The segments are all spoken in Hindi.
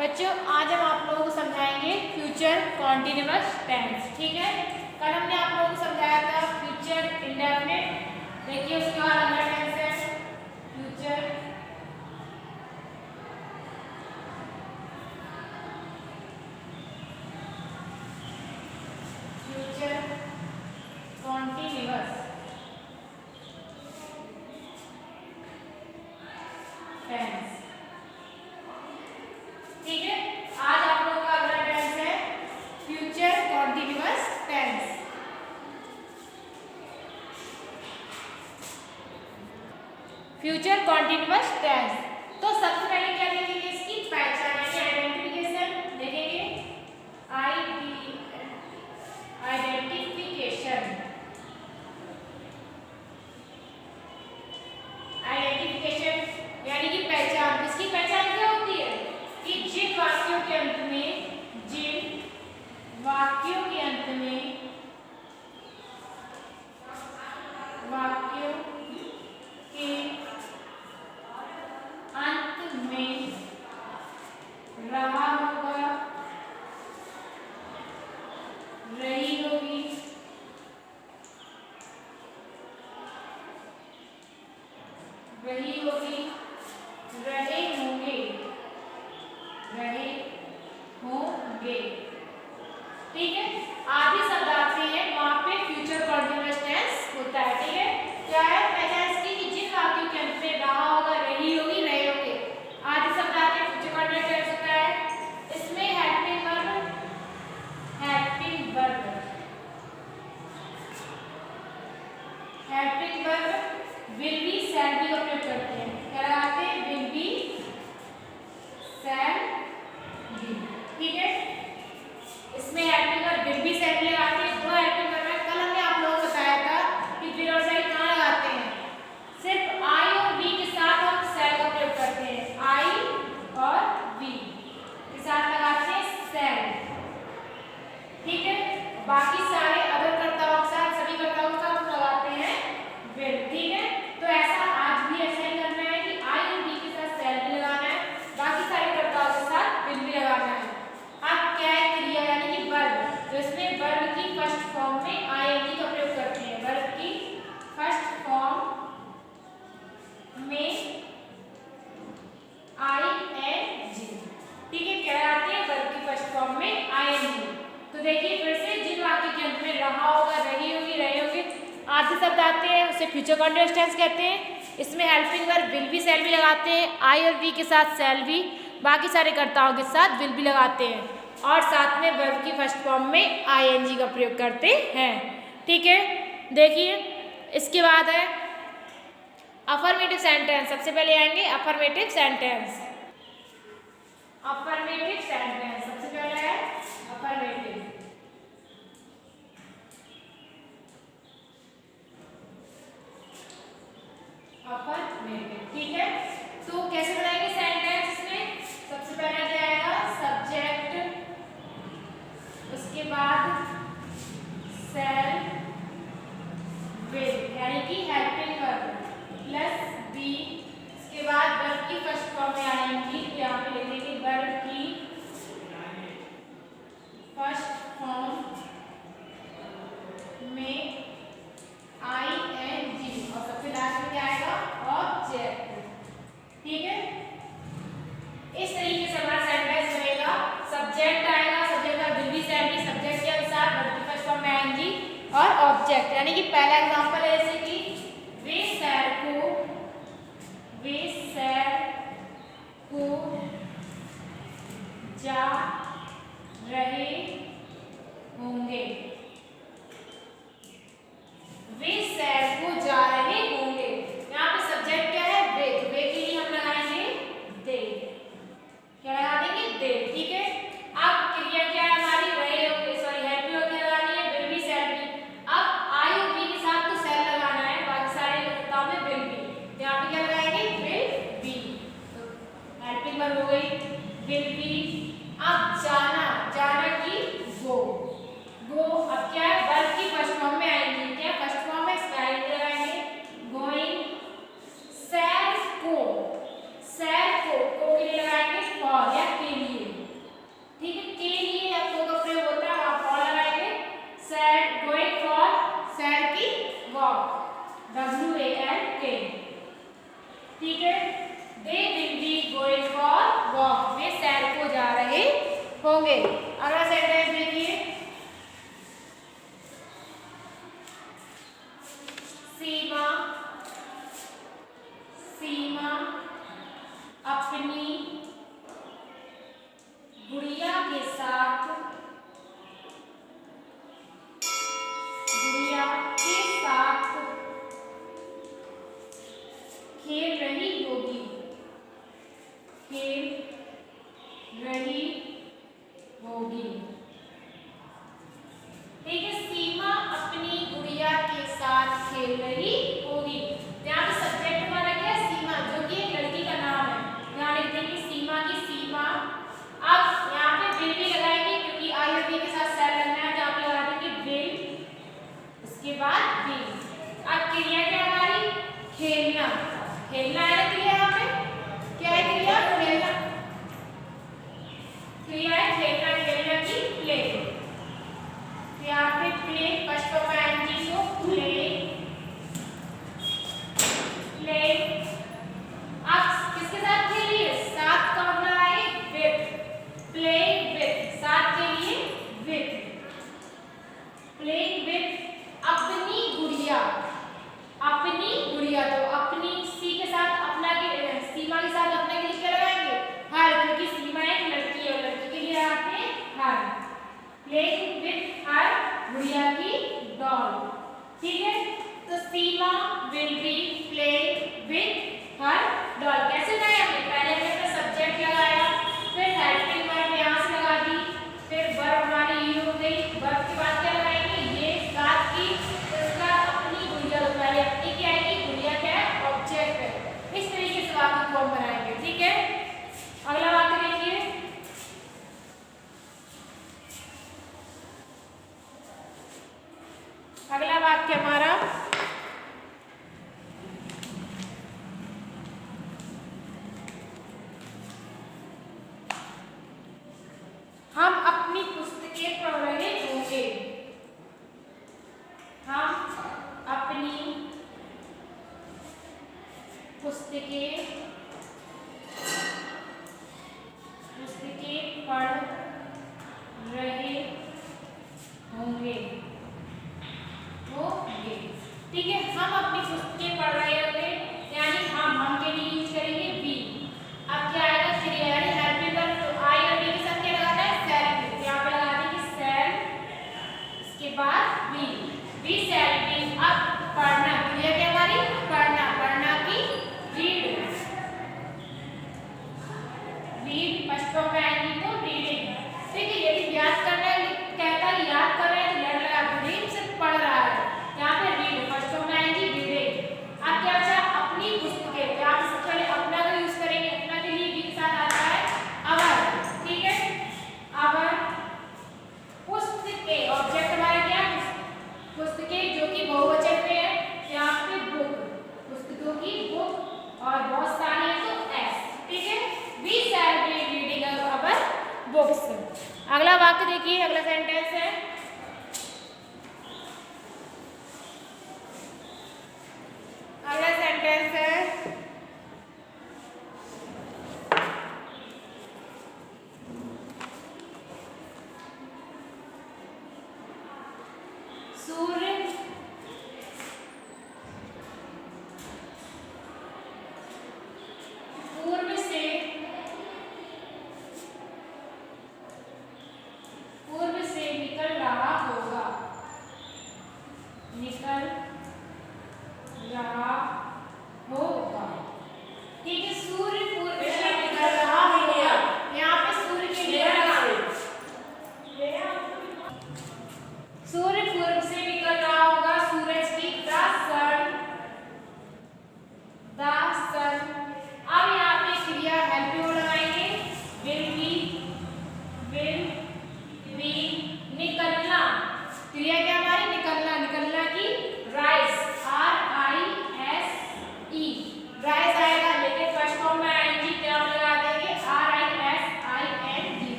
बच्चों आज हम आप लोगों को समझाएंगे फ्यूचर कॉन्टिन्यूअस टेंस। ठीक है, कल हमने आप लोगों को समझाया था फ्यूचर इंडेफिनिट। देखिए उसके बाद अगला टेंस है फ्यूचर कॉन्टिन्यूअस टेंस। ठीक है, आज आप लोगों का अगला टेंस है future continuous tense. Future continuous tense. तो सबसे पहले क्या देखेंगे, इसकी पहचान यानी आइडेंटिफिकेशन देखेंगे। आइडेंटिफिकेशन आइडेंटिफिकेशन यानी कि पहचान। इसकी पहचान क्या होती है कि जिन वाक्यों के अंत में रहा होगा, रही होगी, रहे होंगे। ठीक है, आदि शब्द आते हैं वहां पे फ्यूचर कॉन्टिन्यूअस टेंस होता है। ठीक है, क्या है पहचान इसकी कि जिन वाक्यों के अंत में रहा होगा, रही होगी, रहे होंगे आदि शब्द आते हैं फ्यूचर कॉन्टिन्यूअस टेंस होता है। इसमें helping verb will be shall be का प्रयोग करते हैं। क्या लगाते हैं? Will be shall be. ठीक है, इसमें helping verb will be shall be लगाते हैं। दो हेल्पिंग वर्ब है, कल हमने आप लोगों को बताया था कि विल और शैल कहाँ लगाते हैं, सिर्फ आई और वी के साथ हम शैल का प्रयोग करते हैं। आई और वी के साथ लगाते हैं शैल। ठीक है, बाकी सारे अदर कर्ताओं के साथ, सभी कर्ताओं के साथ हम लगाते हैं विल। ठीक है, तो ऐसा आज भी ऐसा ही करना है कि आई और वी के साथ शैल भी लगाना है, बाकी सारे कर्ताओं के साथ विल भी लगाना है। अब क्या है क्रिया यानी कि वर्ब, तो इसमें वर्ब की फर्स्ट फॉर्म में आईएनजी का प्रयोग करते हैं। वर्ब की फर्स्ट फॉर्म में आईएनजी। ठीक है, क्या आते हैं वर्ब की फर्स्ट फॉर्म में आईएनजी। तो देखिए फिर से, जिन वाक्य के अंत में रहा होगा, रही होगी, रहे होंगे आदि शब्द आते हैं उसे फ्यूचर कॉन्टिन्यूअस टेंस कहते हैं। इसमें हेल्पिंग वर्ब विल बी शैल भी लगाते हैं, आई और वी के साथ शैल भी, बाकी सारे कर्ताओं के साथ विल भी लगाते हैं और साथ में वर्ब की फर्स्ट फॉर्म में आईएनजी का प्रयोग करते हैं। ठीक है, देखिए इसके बाद है अफर्मेटिव सेंटेंस। सबसे पहले आएंगे अफर्मेटिव सेंटेंस। अफर्मेटिव सेंटेंस सबसे पहले है अफर्मेटिव। ठीक है, तो कैसे बनाएंगे सेंटेंस? इसमें सबसे पहले क्या आएगा, सब्जेक्ट, उसके बाद शैल विल यानी कि हेल्पिंग वर्ब प्लस बी, इसके बाद वर्ब की फर्स्ट फॉर्म में आएंगी। तो यहाँ पे लिख देंगे वर्ब की फर्स्ट फॉर्म में आईएनजी और सबसे लास्ट में क्या आएगा, ऑब्जेक्ट। ठीक है, इस तरीके से हमारा सेंटेंस बनेगा। सब्जेक्ट आएगा, सब्जेक्ट का will be shall be, subject के अनुसार वर्ब की फर्स्ट फॉर्म में आएंगी और ऑब्जेक्ट। यानी कि पहला एग्जांपल है जैसे कि वे शैल को जा रहे होंगे। वे शैल को जा रहे होंगे, यहाँ पे सब्जेक्ट क्या है, वे, तो वे के लिए हम लगाएंगे दे। क्या लगा देंगे, दे। ठीक है, अब क्रिया क्या है हमारी, रहे होंगे, सॉरी हेल्प होके लगानी है, विल बी शैल बी। अब आई और वी के साथ तो शैल लगाना है, बाकी सारे कर्ताओं में विल बी, तो यहाँ पे क्या लगाएंगे, विल बी। तो हेल्पिंग वर्ब हो गई विल बी। अब जाना, जाना की गो, गो अब क्या है वर्ब की फर्स्ट फॉर्म में आएंगी। क्या फर्स्ट फॉर्म में स्लाइड लगाएंगे, गोइंग। सैर को के लिए लगाएंगे फॉर या के लिए, होंगे। अगला सेंटेंस देखिए, सीमा सीमा अपनी गुड़िया के साथ खेल रही होगी। ठीक है, सीमा अपनी गुड़िया के साथ खेल रही होगी। यहाँ पे सब्जेक्ट हमारा क्या है, सीमा, जो कि एक लड़की का नाम है। यहाँ लिखते हैं कि सीमा की सीमा। अब यहाँ पे विल भी लगाएंगे क्योंकि आई और बी के साथ सेल लगना है, जहाँ पे लगा देंगे विल, उसके बाद विल। अब क्रिया क्या हमारी, खेलना। खेलना है क्रिया, यहाँ पे क्या है क्रिया, खेलना। क्रिया है खेलना, खेलना की प्ले। यहाँ पे प्ले फर्स्ट ऑफ एनजी को प्ले प्ले। आप किसके साथ खेल रही है, साथ का मतलब है विथ, प्ले विथ, साथ के लिए विथ, प्ले विथ अपनी गुड़िया। अपनी गुड़िया, तो अपनी सी के साथ अपना के, सीमा के साथ अपना के लिए क्या लगाएंगे, हर, क्योंकि सीमा एक लड़की है और लड़की के लिए आते हैं हर। प्लेइंग विथ हर, गुड़िया की डॉल। ठीक है, तो Seema will be playing with her doll. कैसे लगाया हमने, पहले हमने अपना सब्जेक्ट लगाया, फिर हेल्पिंग वर्ब यहाँ से लगा दी, फिर वर्ब हमारी ये हो गई, वर्ब के बाद क्या लगाएंगे, ये साथ की, इसका अपनी गुड़िया, तो पहले अपनी क्या आएगी, गुड़िया क्या है, ऑब्जेक्ट है। इस तरीके से वाक्य को हम बनाएंगे। ठीक है, अगला वाक्य देखिए, अगला वाक्य हमारा, हम अपनी पुस्तकें पढ़ रहे होंगे। हम अपनी पुस्तकें पढ़ रहे होंगे। ठीक है, हम अपनी पुस्तकें पढ़ रहे होंगे, यानी हम के लिए यूज करेंगे बी। अब क्या आएगा, क्रिया यानी हेल्पिंग वर्ब, तो आई और बी के साथ क्या लगाना है, सेल। यहाँ पे लगा देंगे सेल, इसके बाद बी, बी सेल बी। अब पढ़ना, क्रिया क्या हमारी, पढ़ना, पढ़ना की read, read first of ing को रीडिंग। ठीक है, यदि याद करना है, कहता है याद कर रहे हैं तो लड़ लगा के रीड, सिर्फ पढ़ रहा है, यहाँ पे read first of ing reading. अब क्या बचा, अपनी पुस्तकें, तो आप सबसे पहले अपना का यूज करेंगे, अपना के लिए बी के साथ आता है अवर। ठीक है, अवर पुस्तकें, ऑब्जेक्ट हमारा क्या, पुस्तकें, जो कि बहुवचन में है, यहाँ पे बुक, पुस्तकों की बुक, और बहुत सारी है तो एस। ठीक है, we shall be reading our books. अगला वाक्य देखिए, अगला सेंटेंस है, अगला सेंटेंस है, सूर्य पूर्व से निकल रहा होगा, निकल रहा होगा।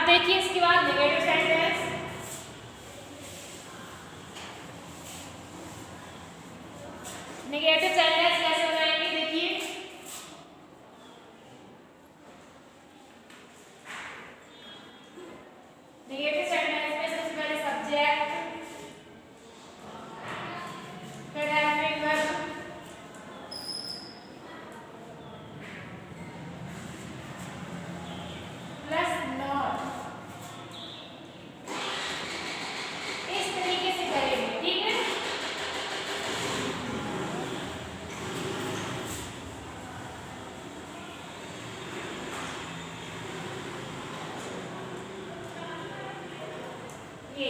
अब देखिए इसके बाद नेगेटिव सेंटेंस। नेगेटिव सेंटेंस कैसे बनाएंगे देखिए, नेगेटिव सेंटेंस में सबसे पहले सब्जेक्ट, फिर हेल्पिंग वर्ब, प्लस नॉट, इस तरीके से करेंगे, ठीक है। ये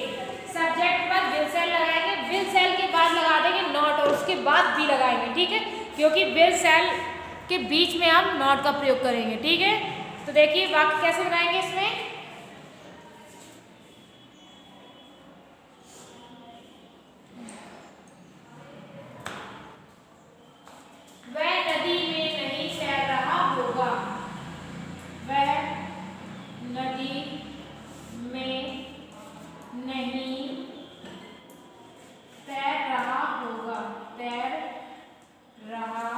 सब्जेक्ट पर विल सेल लगाएंगे, विल सेल के बाद लगा देंगे नॉट और उसके बाद भी लगाएंगे, ठीक है, क्योंकि विल सेल के बीच में हम नॉट का प्रयोग करेंगे, ठीक है। तो देखिए वाक्य कैसे बनाएंगे इसमें, वह नदी में नहीं तैर रहा होगा, वह नदी में नहीं तैर रहा होगा, तैर रहा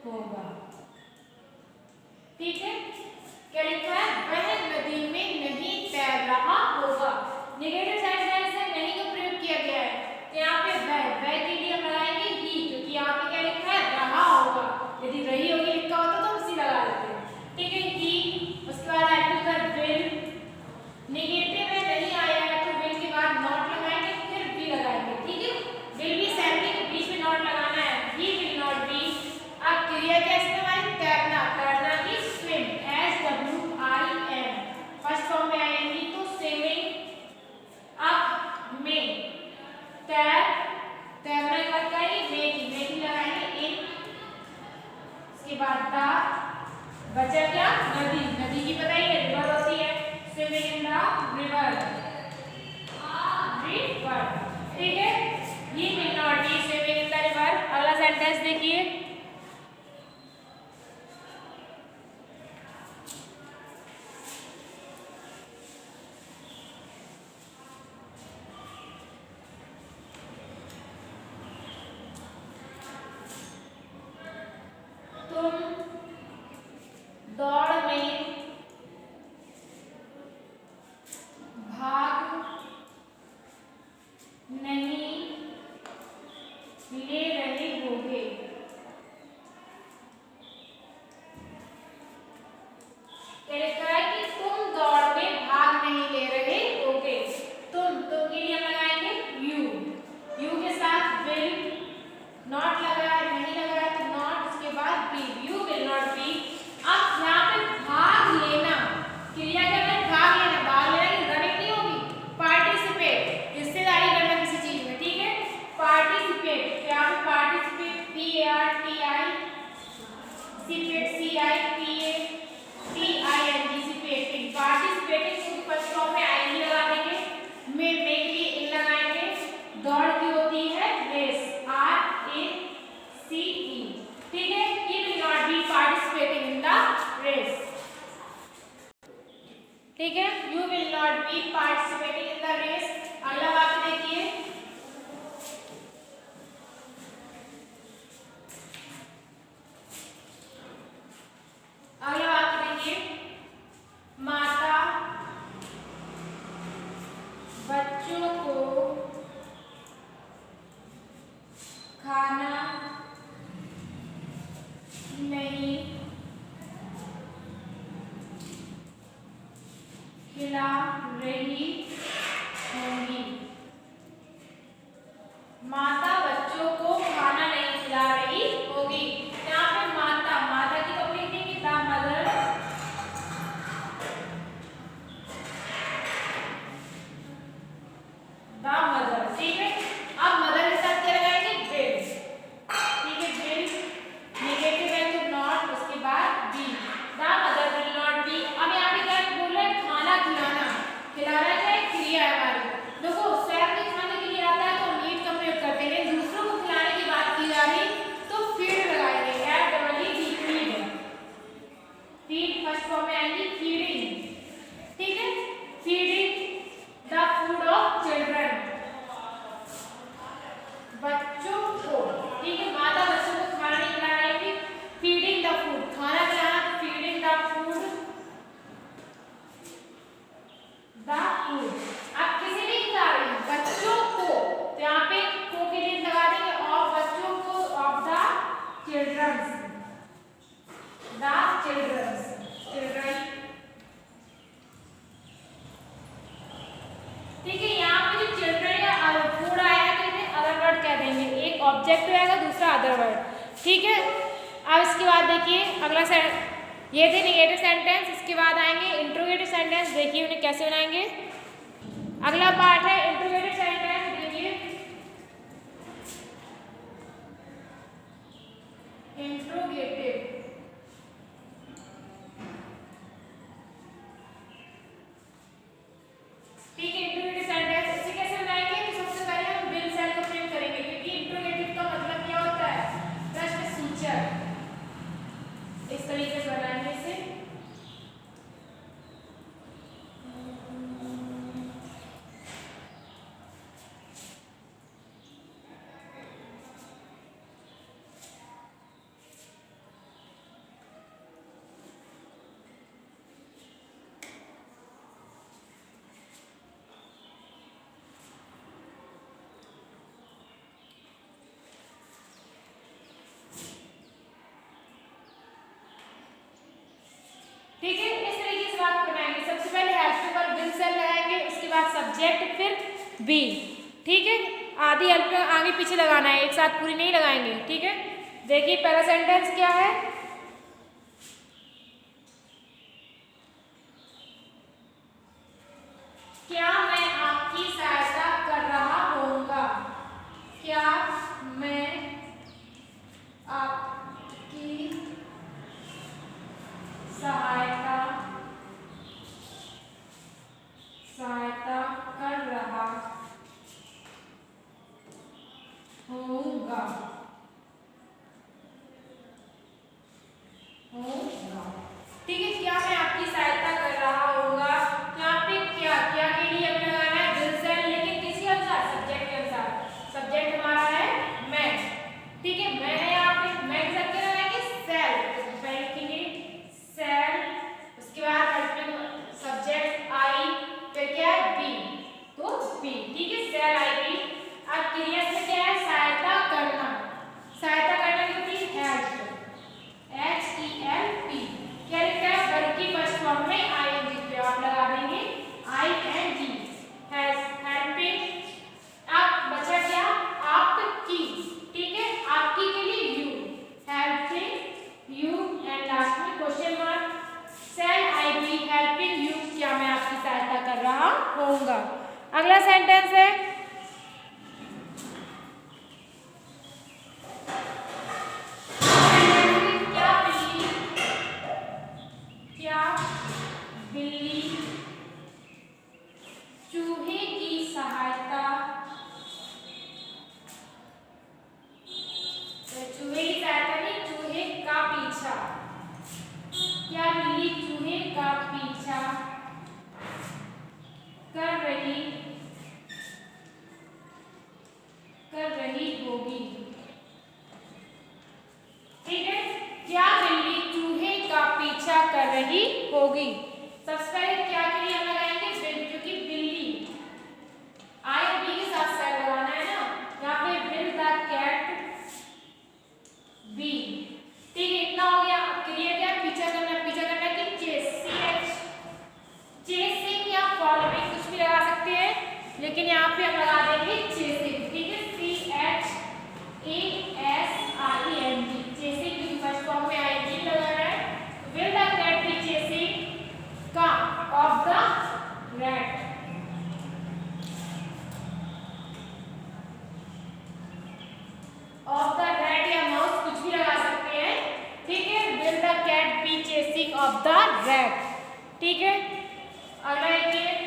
होगा, ठीक है। क्या लिखा है, वह नदी में नहीं तैर रहा होगा। नेगेटिव सेंटेंस में नहीं का प्रयोग किया गया है, तो यहाँ पे वह के लिए हम लगाएंगे ही, क्योंकि यहाँ पे क्या लिखा है, रहा होगा। यदि रही होगी लिखा होता तो उसी लगा देते हैं, ठीक है। ही, उसके बाद हेल्पिंग वर्ब विल, नेगेटिव में नहीं आया है तो विल के बाद नॉट लगाएंगे, फिर भी लगाएंगे, ठीक है। विल भी सेंटेंस के बीच में नॉट लगाना है, ही विल नॉट बी। अब क्रिया कैसे हमारी, तैरना, तैरना की स्विम, SWIM, फर्स्ट फॉर्म में आएंगी तो स्विमिंग। अब में तैर, तैरना के बाद क्या है, में की लगाएंगे इन, इसके बाद दा, बचा क्या, नदी, नदी की पता ही है रिवर होती है, swimming in the river, river, ठीक है। He will not B swimming in the river. अगला सेंटेंस देखिए, तुम दौड़ में भाग नहीं ले रहे होगे, क्या है कि तुम दौड़ में भाग नहीं ले रहे होगे। तुम के लिए लगाएंगे यू के साथ विल, नॉट लगा है, नहीं लगा है तो नॉट, उसके बाद be, you will not be. अब यहाँ पे भाग लेना, क्रिया क्या है, भाग लेना, भाग लेना की रनिंग नहीं होगी, पार्टिसिपेट, हिस्सेदारी करना किसी चीज में, ठीक है। पार्टिसिपेट, यहाँ पे participate, participating, participating first form में आई लगा देंगे, में के लिए इन लगाएंगे। दौड़ की होती है रेस, RACE, ठीक है। He will not be participating in the race, ठीक है। You will not be participating in the race. अगला वाक्य देखिए, अगला वाक्य देखिए, माता बच्चों को खाना नहीं खिला रही होंगी, माता बच्चों को खाना नहीं खिला रही होगी। यहाँ पे माता, माता की तो लिख देंगे द मदर, द मदर, ठीक है। अब मदर के साथ क्या लगाएंगे, विल, ठीक है, विल, नेगेटिव है तो नॉट, उसके बाद be, the mother will not be. अब यहाँ पे क्या बोल रहे हैं, खाना खिलाना, खिलाना क्या है, ठीक है। अब इसके बाद देखिए अगला ये थे निगेटिव सेंटेंस। इसके बाद आएंगे इंट्रोगेटिव सेंटेंस। देखिए उन्हें कैसे बनाएंगे। अगला पार्ट है इंट्रोगेटिव सेंटेंस। देखिए इंट्रोगेटिव, ठीक है। इंट्रोगेटिव सेंटेंस इसे कैसे बनाएंगे, तो सबसे पहले हम विल सेल को फ्रेम करेंगे, क्योंकि इंट्रोगेटिव का मतलब क्या होता है, प्रश्न सूचक। इस तरीके से बनाएंगे इसे। ठीक है, इस तरीके से बात बनाएंगे। सबसे पहले हेल्प पर विल सेल लगाएंगे, उसके बाद सब्जेक्ट, फिर बी। ठीक है, आधी हेल्प आगे पीछे लगाना है, एक साथ पूरी नहीं लगाएंगे। ठीक है, देखिए पहला सेंटेंस क्या है, क्या मैं आपकी सहायता कर रहा होऊंगा। क्या मैं आपकी सहायता कर रहा होऊंगा। ठीक है, क्या मैं आपकी सहायता कर रहा होऊंगा। यहाँ पे क्या क्या के लिए हमें लगाना है विल सेल, लेकिन किसके अनुसार, सब्जेक्ट के अनुसार। सब्जेक्ट हमारा है मैं। ठीक है, मैं है यहाँ पे, मैं के साथ क्या लगाएंगे, सेल। पहले लिखेंगे सेल, उसके बाद सब्जेक्ट आई, फिर क्या है बी, तो बी। ठीक है, सेल आई बी। अब क्रिया से क्या है, सहायता करना। सहायता करना कितनी, हेल्प, HELP। क्या लिखा है, वर्ब की फर्स्ट फॉर्म में ING पे आप लगा देंगे ING, हेल्पिंग। अब बचा क्या, आपकी। ठीक है, आपकी के लिए you, helping you, and last में question mark. Shall IB helping you, क्या मैं आपकी सहायता कर रहा होऊंगा। अगला सेंटेंस है, बिल्ली चूहे की सहायता, चूहे की सहायता नहीं, चूहे का पीछा। क्या बिल्ली चूहे का पीछा कर रही होगी। ठीक है, क्या बिल्ली चूहे का पीछा कर रही होगी। सबसे पहले क्या के लिए हम लगाएंगे विल, क्योंकि बिल्ली आई और बी के साथ सेल लगाना है ना, यहाँ पे विल द कैट बी। ठीक है, इतना हो गया। अब क्रिया क्या, पीछा करना। पीछा करना कि चेस, चेसिंग या फॉलोइंग कुछ भी लगा सकते हैं, लेकिन यहाँ पे हम लगा देंगे चेसिंग। ठीक है, CHASING, चेसिंग की फर्स्ट फॉर्म में ING लगाना है। Will the cat be chasing का of the rat. Of the rat या माउस कुछ भी लगा सकते हैं। ठीक है, will the cat be chasing of the rat. ठीक है, अगला देखिए,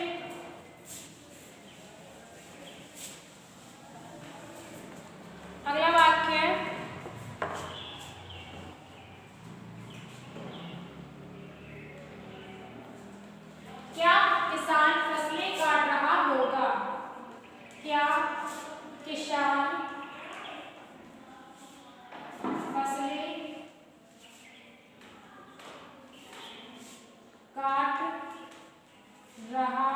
अगला वाक्य है, क्या किसान फसलें काट रहा होगा। क्या किसान फसलें काट रहा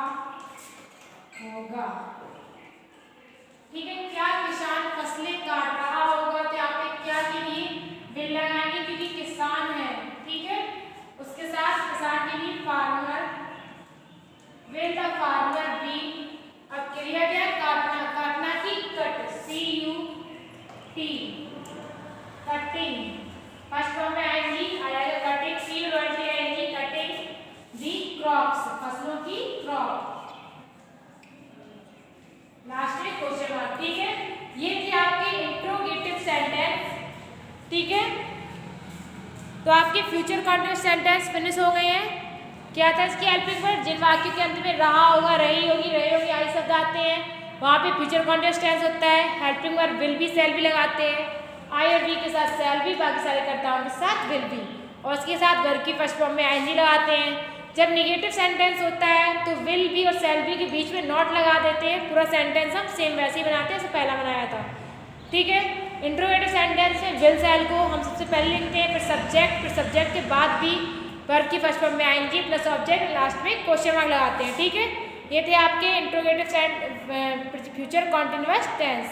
तो आपके फ्यूचर कॉन्टिन्यूअस सेंटेंस फिनिश हो गए हैं। क्या था इसकी हेल्पिंग वर्ब? जिन वाक्यों के अंत में रहा होगा, रही होगी, रहे होगी आई शब्द आते हैं वहाँ पे फ्यूचर कॉन्टिन्यूअस टेंस होता है। हेल्पिंग वर्ब विल बी, शैल भी लगाते हैं। आई और वी के साथ शैल भी, बाकी सारे कर्ताओं के साथ विल बी, और उसके साथ वर्ब की फर्स्ट फॉर्म में आईएनजी लगाते हैं। जब निगेटिव सेंटेंस होता है तो विल बी और शैल बी के बीच में नॉट लगा देते हैं। पूरा सेंटेंस हम सेम वैसे ही बनाते हैं जैसे पहला बनाया था। ठीक है। इंट्रोगेटिव सेंटेंस में विल शैल को हम सबसे पहले लिखते हैं, फिर सब्जेक्ट के बाद भी वर्ब की फर्स्ट फॉर्म में आएंगे प्लस ऑब्जेक्ट, लास्ट में क्वेश्चन मार्क लगाते हैं। ठीक है। ये थे आपके इंट्रोगेटिव फ्यूचर कॉन्टिन्यूअस टेंस।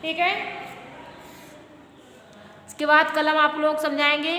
ठीक है। इसके बाद कल हम आप लोग समझाएंगे